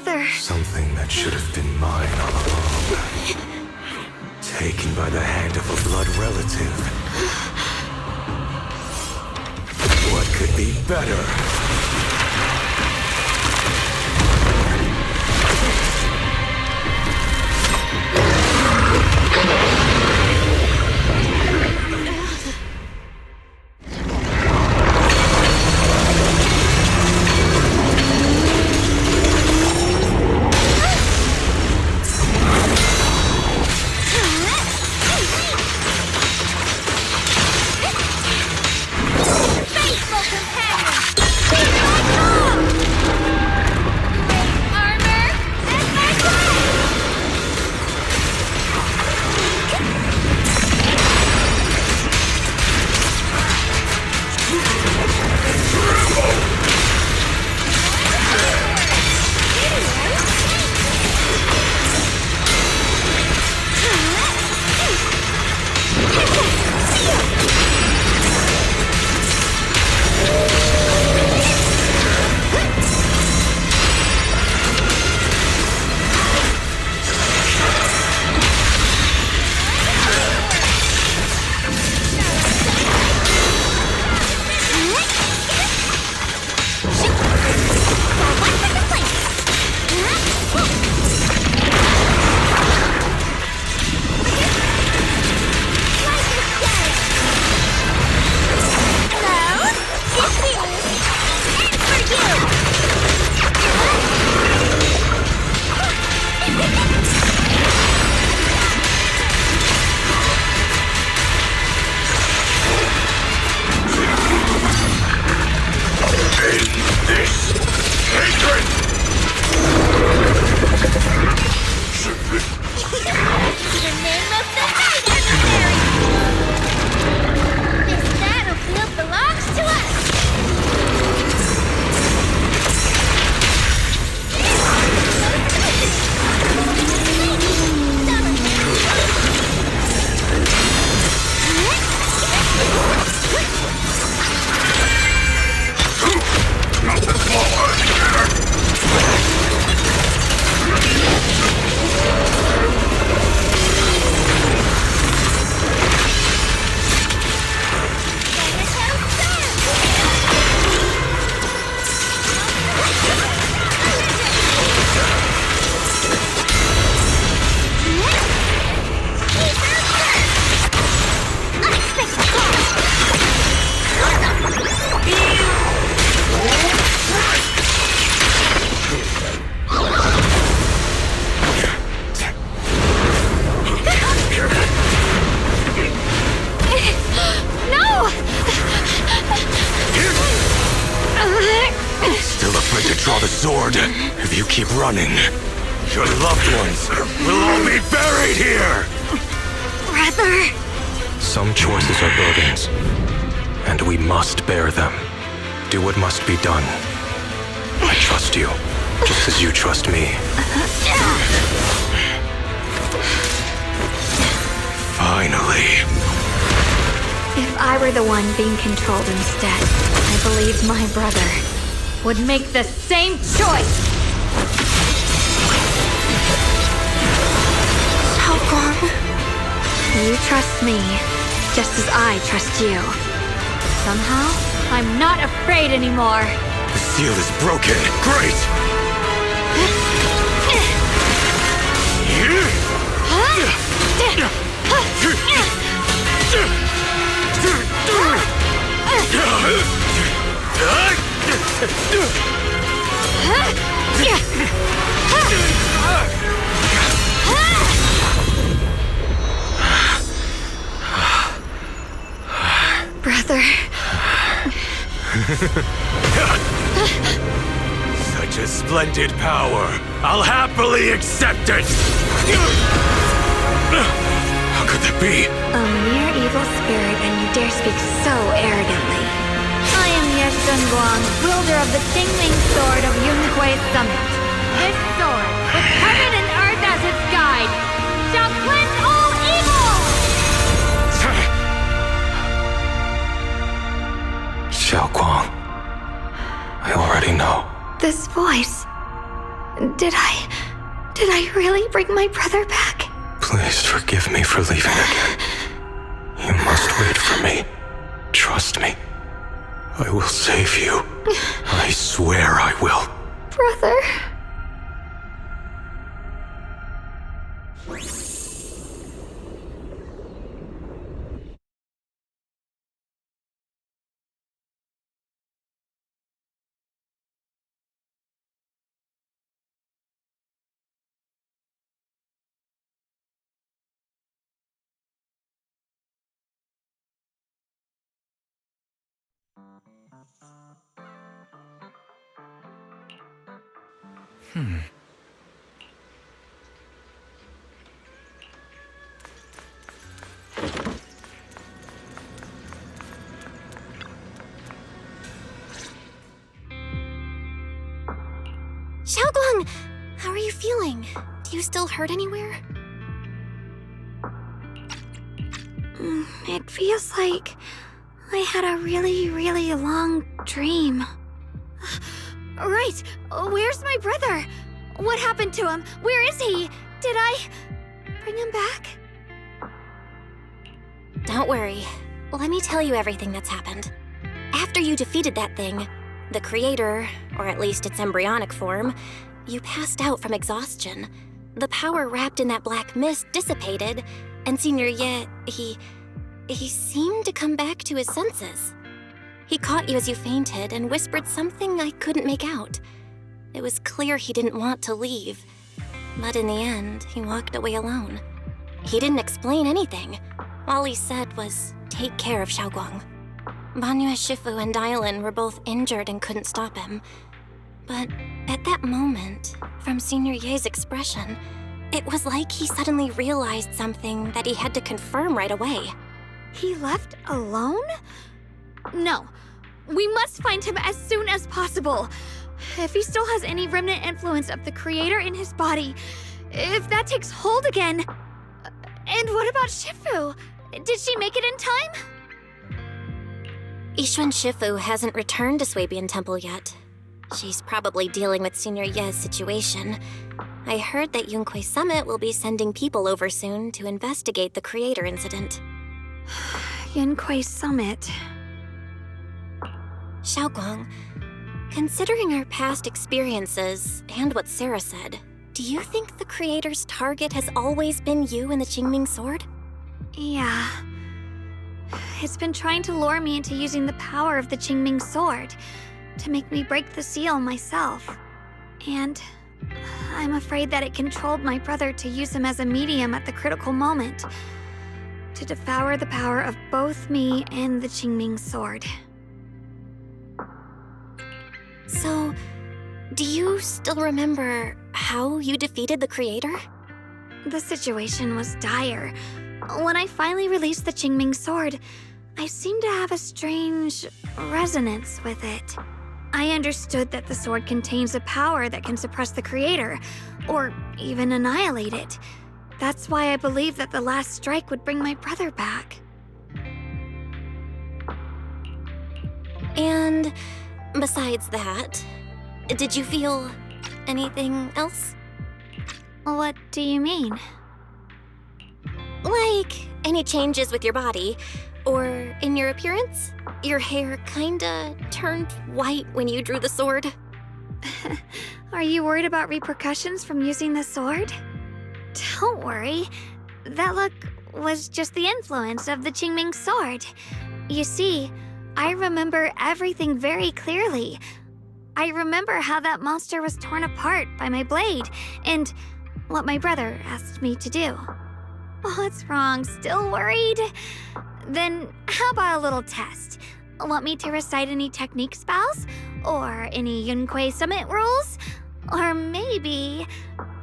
Brother. Something that should have been mine all along. Taken by the hand of a blood relative. What could be better? If you keep running, your loved ones will all be buried here! Brother! Some choices are burdens, and we must bear them. Do what must be done. I trust you, just as you trust me. Finally. If I were the one being controlled instead, I believe my brother would make the same choice! Xiaoguang, you trust me, just as I trust you. Somehow, I'm not afraid anymore. The seal is broken. Great! Brother. Such a splendid power. I'll happily accept it. How could that be? A mere evil spirit, and you dare speak so arrogantly. I am Ye Xiaoguang, wielder of the Tingling Sword of Yunhui's Summit. This sword, with heaven and earth as its guide, shall cleanse all evil! Xiaoguang, I already know. This voice... Did I really bring my brother back? Please forgive me for leaving again. You must wait for me. Trust me. I will save you. I swear I will. Brother. Xiaoguang! How are you feeling? Do you still hurt anywhere? It feels like I had a really long dream. Right! Where's my brother? What happened to him? Where is he? Did I bring him back? Don't worry. Let me tell you everything that's happened. After you defeated that thing, the creator, or at least its embryonic form, you passed out from exhaustion. The power wrapped in that black mist dissipated, and Senior Ye, he seemed to come back to his senses. He caught you as you fainted and whispered something I couldn't make out. It was clear he didn't want to leave, but in the end, he walked away alone. He didn't explain anything. All he said was, take care of Xiaoguang. Banyue and Dialyn were both injured and couldn't stop him. But at that moment, from Senior Ye's expression, it was like he suddenly realized something that he had to confirm right away. He left alone? No. We must find him as soon as possible. If he still has any remnant influence of the creator in his body, if that takes hold again. And what about Shifu? Did she make it in time? Yixuan Shifu hasn't returned to Swabian Temple yet. She's probably dealing with Senior Ye's situation. I heard that Yunque Summit will be sending people over soon to investigate the creator incident. Yunque Summit. Xiaoguang, considering our past experiences and what Sarah said, do you think the creator's target has always been you and the Qingming sword? Yeah. It's been trying to lure me into using the power of the Qingming sword to make me break the seal myself. And I'm afraid that it controlled my brother to use him as a medium at the critical moment, to devour the power of both me and the Qingming sword. So, do you still remember how you defeated the creator? The situation was dire. When I finally released the Qingming sword, I seemed to have a strange resonance with it. I understood that the sword contains a power that can suppress the creator, or even annihilate it. That's why I believed that the last strike would bring my brother back. And besides that, did you feel anything else? What do you mean? Like any changes with your body, or in your appearance? Your hair kinda turned white when you drew the sword? Are you worried about repercussions from using the sword? Don't worry. That look was just the influence of the Qingming sword. You see, I remember everything very clearly. I remember how that monster was torn apart by my blade, and what my brother asked me to do. What's wrong? Still worried? Then how about a little test? Want me to recite any technique spells? Or any Yunque Summit rules? Or maybe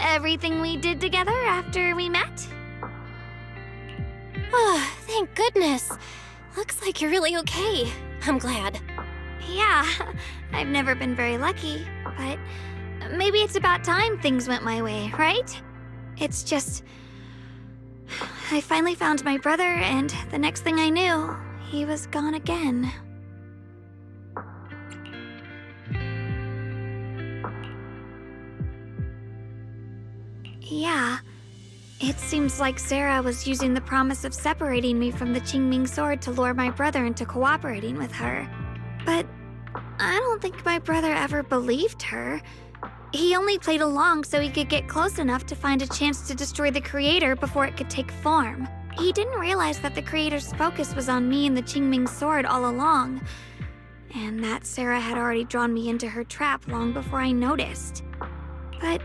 everything we did together after we met? Oh, thank goodness. Looks like you're really okay. I'm glad. Yeah, I've never been very lucky, but maybe it's about time things went my way, right? It's just... I finally found my brother, and the next thing I knew, he was gone again. Yeah. It seems like Sarah was using the promise of separating me from the Qingming sword to lure my brother into cooperating with her. But I don't think my brother ever believed her. He only played along so he could get close enough to find a chance to destroy the creator before it could take form. He didn't realize that the creator's focus was on me and the Qingming sword all along, and that Sarah had already drawn me into her trap long before I noticed. But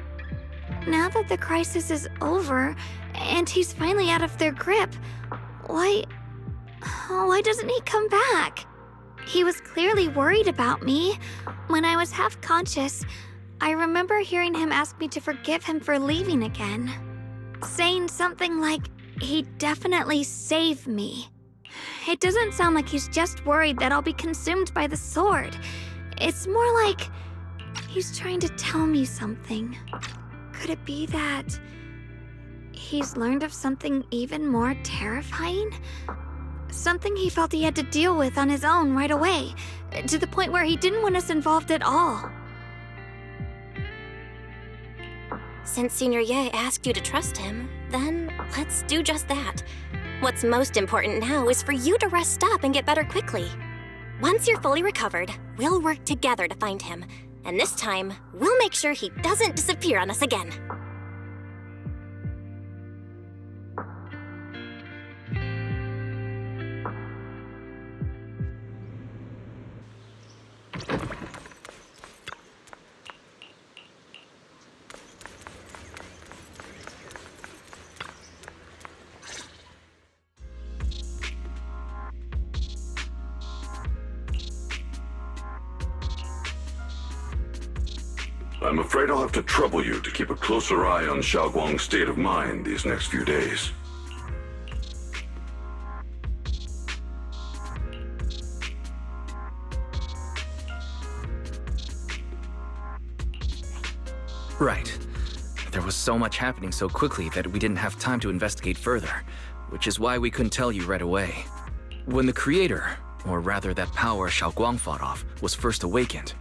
now that the crisis is over, and he's finally out of their grip, why doesn't he come back? He was clearly worried about me. When I was half conscious, I remember hearing him ask me to forgive him for leaving again, saying something like, he'd definitely save me. It doesn't sound like he's just worried that I'll be consumed by the sword. It's more like he's trying to tell me something. Could it be that he's learned of something even more terrifying? Something he felt he had to deal with on his own right away, to the point where he didn't want us involved at all. Since Senior Ye asked you to trust him, then let's do just that. What's most important now is for you to rest up and get better quickly. Once you're fully recovered, we'll work together to find him. And this time, we'll make sure he doesn't disappear on us again. I'm afraid I'll have to trouble you to keep a closer eye on Xiaoguang's state of mind these next few days. Right. There was so much happening so quickly that we didn't have time to investigate further, which is why we couldn't tell you right away. When the creator, or rather that power Xiaoguang fought off, was first awakened,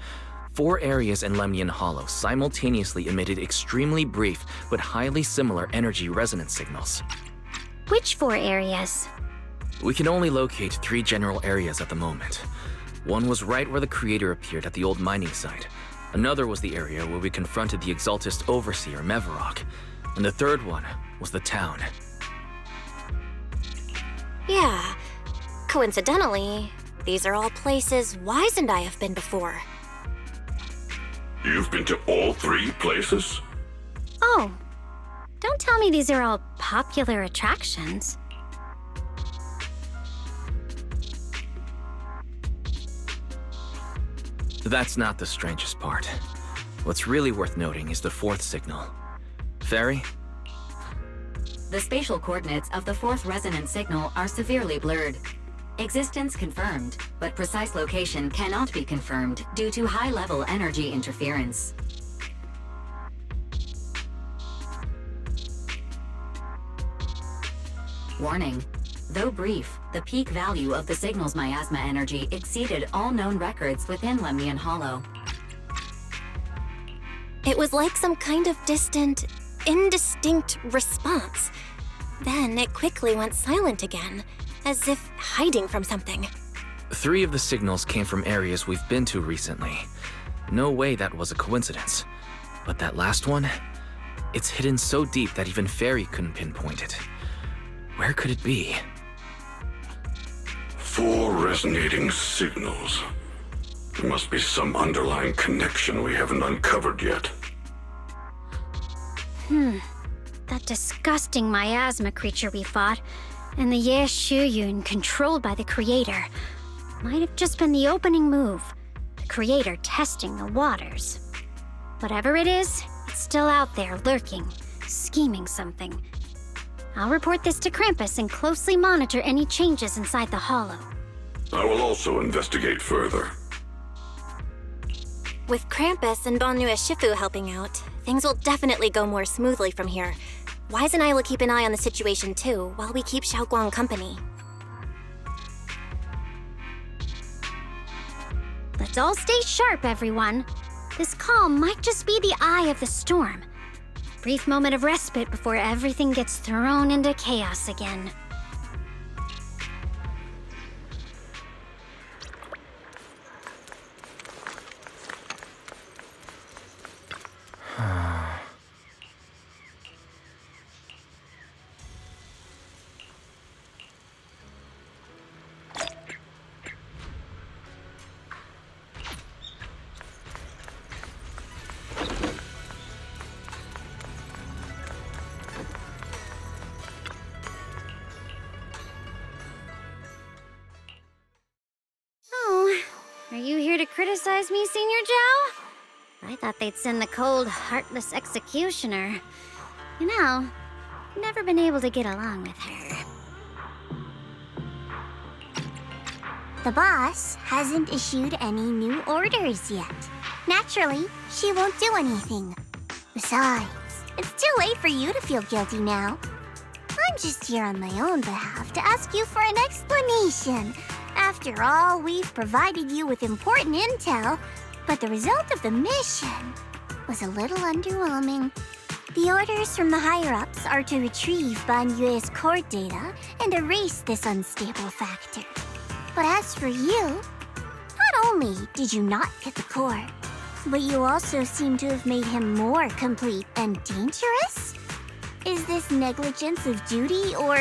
4 areas in Lemnian Hollow simultaneously emitted extremely brief but highly similar energy resonance signals. Which 4 areas? We can only locate 3 general areas at the moment. One was right where the creator appeared at the old mining site. Another was the area where we confronted the Exaltist Overseer Mevarok. And the third one was the town. Yeah. Coincidentally, these are all places Wise and I have been before. You've been to all 3 places? Oh, don't tell me these are all popular attractions. That's not the strangest part. What's really worth noting is the 4th signal. Fairy? The spatial coordinates of the 4th resonance signal are severely blurred. Existence confirmed, but precise location cannot be confirmed due to high-level energy interference. Warning. Though brief, the peak value of the signal's miasma energy exceeded all known records within Lemnian Hollow. It was like some kind of distant, indistinct response. Then it quickly went silent again, as if hiding from something. 3 of the signals came from areas we've been to recently. No way that was a coincidence. But that last one? It's hidden so deep that even Fairy couldn't pinpoint it. Where could it be? 4 resonating signals. There must be some underlying connection we haven't uncovered yet. That disgusting miasma creature we fought, and the Ye Xiaoguang controlled by the creator, might have just been the opening move. The creator testing the waters. Whatever it is, it's still out there lurking, scheming something. I'll report this to Krampus and closely monitor any changes inside the hollow. I will also investigate further. With Krampus and Banyue Shifu helping out, things will definitely go more smoothly from here. Wise and I will keep an eye on the situation too, while we keep Xiaoguang company. Let's all stay sharp, everyone. This calm might just be the eye of the storm. Brief moment of respite before everything gets thrown into chaos again. Are you here to criticize me, Senior Zhao? I thought they'd send the cold, heartless executioner. You know, never been able to get along with her. The boss hasn't issued any new orders yet. Naturally, she won't do anything. Besides, it's too late for you to feel guilty now. I'm just here on my own behalf to ask you for an explanation. After all, we've provided you with important intel, but the result of the mission was a little underwhelming. The orders from the higher-ups are to retrieve Banyue's core data and erase this unstable factor. But as for you, not only did you not get the core, but you also seem to have made him more complete and dangerous? Is this negligence of duty or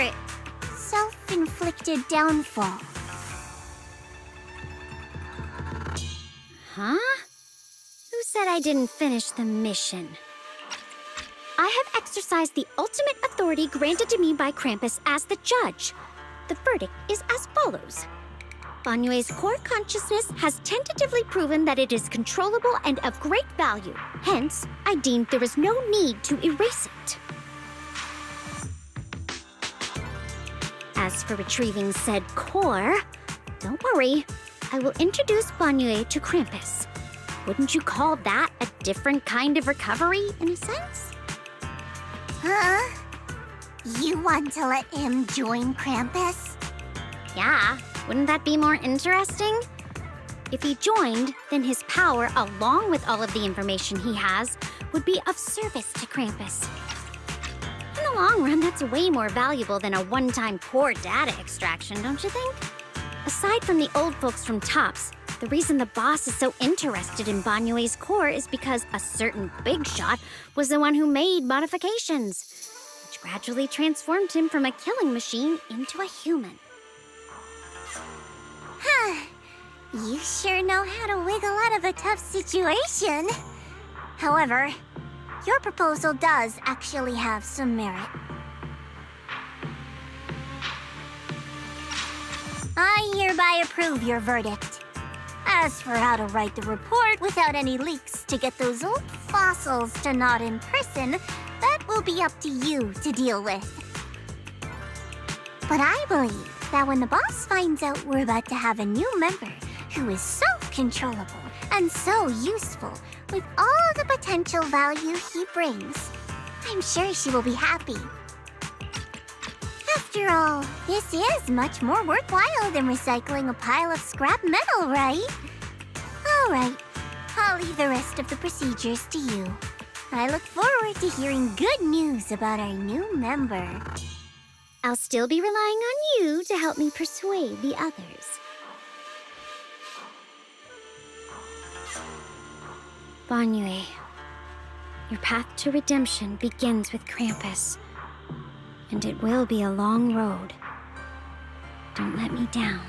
self-inflicted downfall? Huh? Who said I didn't finish the mission? I have exercised the ultimate authority granted to me by Krampus as the judge. The verdict is as follows. Banyue's core consciousness has tentatively proven that it is controllable and of great value. Hence, I deemed there is no need to erase it. As for retrieving said core, don't worry. I will introduce Banyue to Krampus. Wouldn't you call that a different kind of recovery, in a sense? Huh? You want to let him join Krampus? Yeah, wouldn't that be more interesting? If he joined, then his power, along with all of the information he has, would be of service to Krampus. In the long run, that's way more valuable than a one-time core data extraction, don't you think? Aside from the old folks from TOPS, the reason the boss is so interested in Banyue's core is because a certain big shot was the one who made modifications, which gradually transformed him from a killing machine into a human. Huh. You sure know how to wiggle out of a tough situation. However, your proposal does actually have some merit. I hereby approve your verdict. As for how to write the report without any leaks to get those old fossils to not in person, that will be up to you to deal with. But I believe that when the boss finds out we're about to have a new member who is so controllable and so useful with all the potential value he brings, I'm sure she will be happy. After all, this is much more worthwhile than recycling a pile of scrap metal, right? All right, I'll leave the rest of the procedures to you. I look forward to hearing good news about our new member. I'll still be relying on you to help me persuade the others. Banyue, your path to redemption begins with Krampus. And it will be a long road. Don't let me down.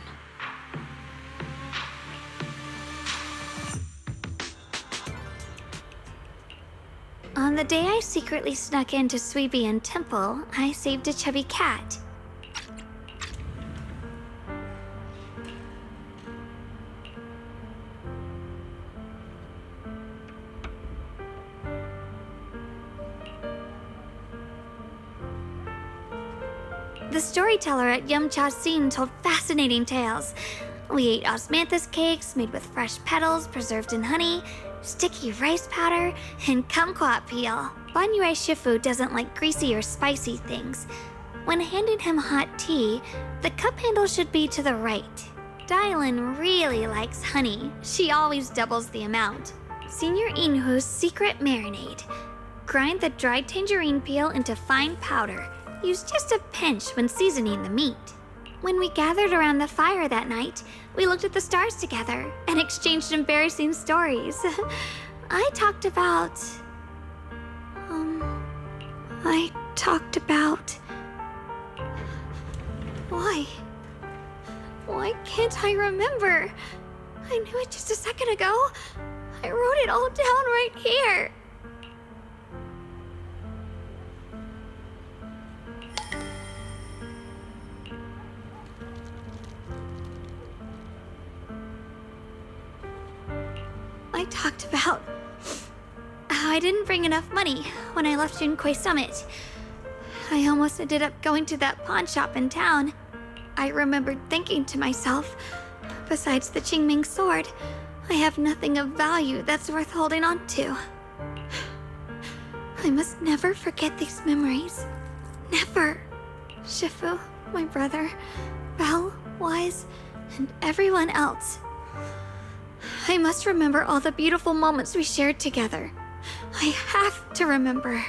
On the day I secretly snuck into Suibian Temple, I saved a chubby cat. The storyteller at Yumcha Scene told fascinating tales. We ate osmanthus cakes made with fresh petals preserved in honey, sticky rice powder, and kumquat peel. Banyue Shifu doesn't like greasy or spicy things. When handing him hot tea, the cup handle should be to the right. Dialyn really likes honey. She always doubles the amount. Senior Inhu's secret marinade. grind the dried tangerine peel into fine powder. Use just a pinch when seasoning the meat. When we gathered around the fire that night, we looked at the stars together and exchanged embarrassing stories. I talked about... Why can't I remember? I knew it just a second ago. I wrote it all down right here. I talked about how I didn't bring enough money when I left Junquei Summit. I almost ended up going to that pawn shop in town. I remembered thinking to myself, besides the Qingming sword, I have nothing of value that's worth holding on to. I must never forget these memories. Never. Shifu, my brother, Belle, Wise, and everyone else. I must remember all the beautiful moments we shared together. I have to remember.